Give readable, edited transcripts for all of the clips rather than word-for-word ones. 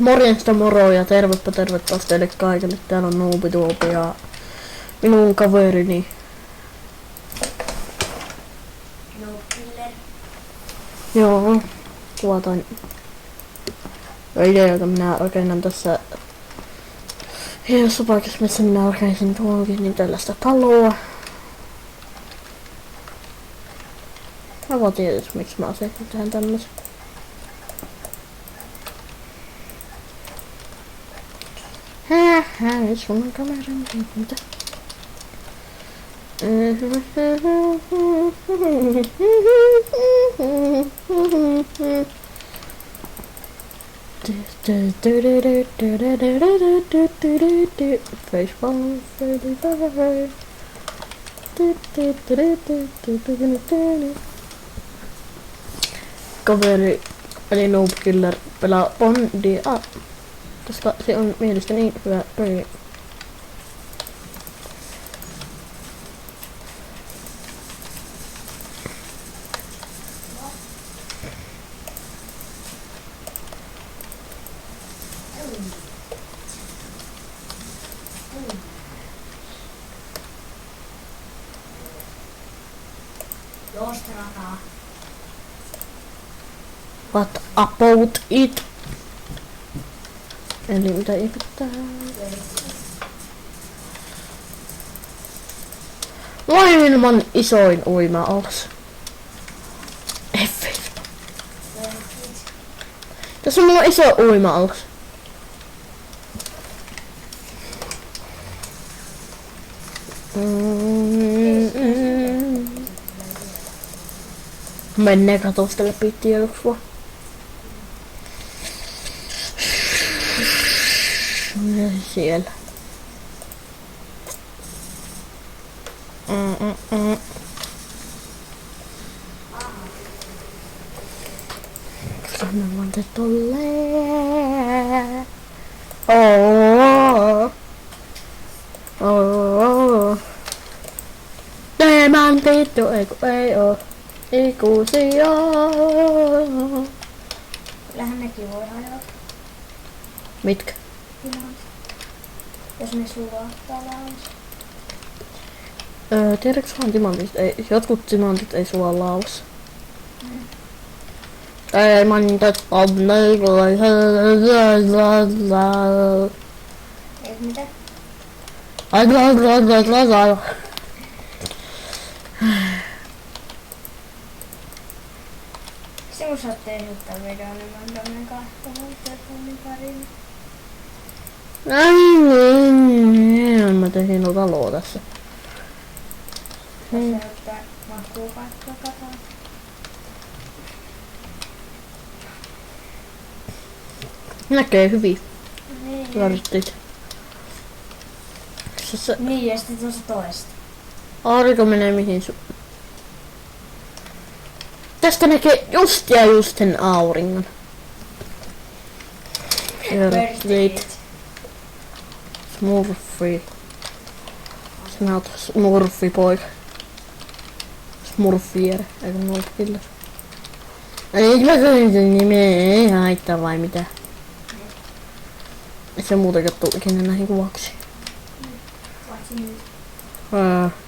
Morjesta moro ja tervepä taas teille kaikille. Täällä on Nuupituopi ja minun kaverini. Noobkiller. Joo, kuvataan ideoita. Minä rakennan tässä hienossa paikassa, missä minä rakensin tuonkin niin tällaista taloa. Mä vaan tiedän, miksi mä asetin tähän tämmösen. Nyt sun kameran mitä? Facepalm 35. Kaveri eli Noobkiller pelaa Bondia, koska se on mielestäni niin hyvä peli. Jostrataa. What about it? Eli mitä ihmettää? Maailman isoin uima-alus. F. Tässä on mulla iso uima-alus. Mennään katosta läpi tiedoksi vaan. Siellä. Mä vaan te tolleen. Demantit ei oo ikuisia. Kyllähän nekin voi ajaa. Mitkä? Jos ne sulaa talous. Tiedätkö vaan timantit ei, jotkut timantit ei sua laus. Timantit on Eikö mitä? Sinun saatte ehdottaa videon, niin mä tämmönen kahtoon telefonin pariin. Mä tein no taloa tässä. Se ottaa mahkuu paikkaa kataan. Näkee hyvin. Niin. Vartit. Niin, ja sitten tuossa toista. Aurinko menee mihin Tästä näkee just sen auringon. Jörtit. Smurfi. Sinä oot smurfi poika. Smurfier, eikä Noobkiller. Ei mä sanoin sen nimeä, ei haittaa vai mitä. Ei se muutenkaan tuu ikinä näihin kuvauksiin. Paitsi nyt.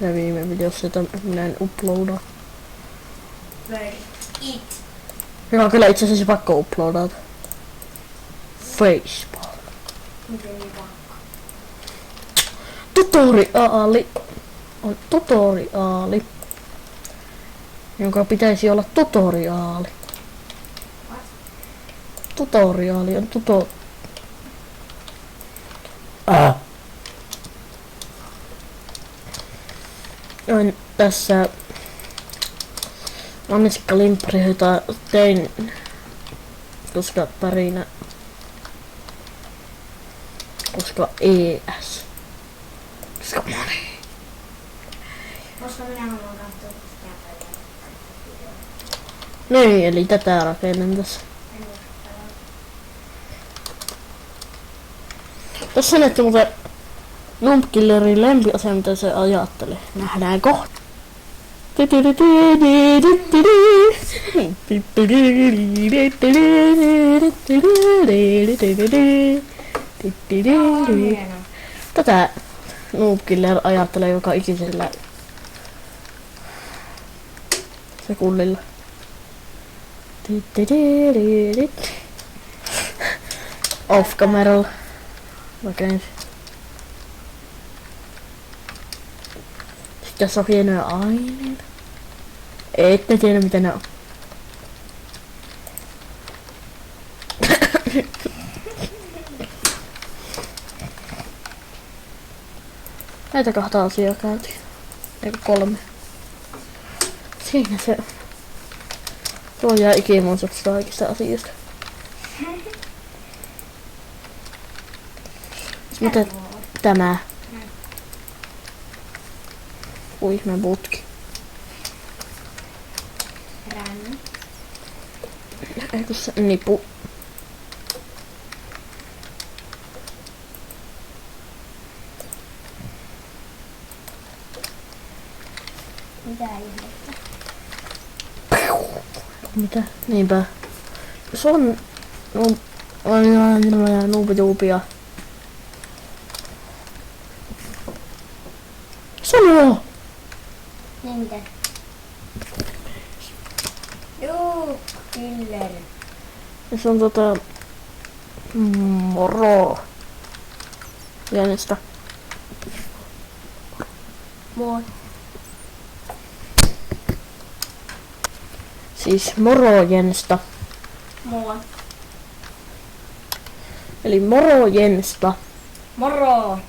Ja viime videossa, jota minä en uploadaa. It. Joka on kyllä itse asiassa pakko uploadata. Facebook. Miten niin pakko? Tutoriaali on tutoriaali, jonka pitäisi olla tutoriaali. Tutoriaali on Join tässä anniskelimppari, jota tein, koska pärinä, koska ES, koska moni. Koska minä haluan katsoa sitä päivää. Niin, eli tätä rakennan tässä. Tässä näette muuten Noobkillerin lempiasia, mitä se ajattelee. Nähdään kohta. On hieno. Tätä Noob Killer ajattelee joka ikisellä sekunnilla. Off kameralla. Vaikka ensin. Sitten tässä on hienoja aineita. Ette tiedä mitä ne on. Näitä kahta asiaa käytiin. Eikä 3. Siinä se. Tuo jää ikimuistoksi kaikista asioista. Mitä tämä? Ihme putki. Ränni. Eikö se nipu? Mitä ihmettä? Mitä? Niinpä. Se on nuupijuupia. Sano! Niin mitä? Juu, killer. Ja se on moro. Jänistä. Moi. Siis moro Jensta. Moi. Eli moro Jensta. Moro.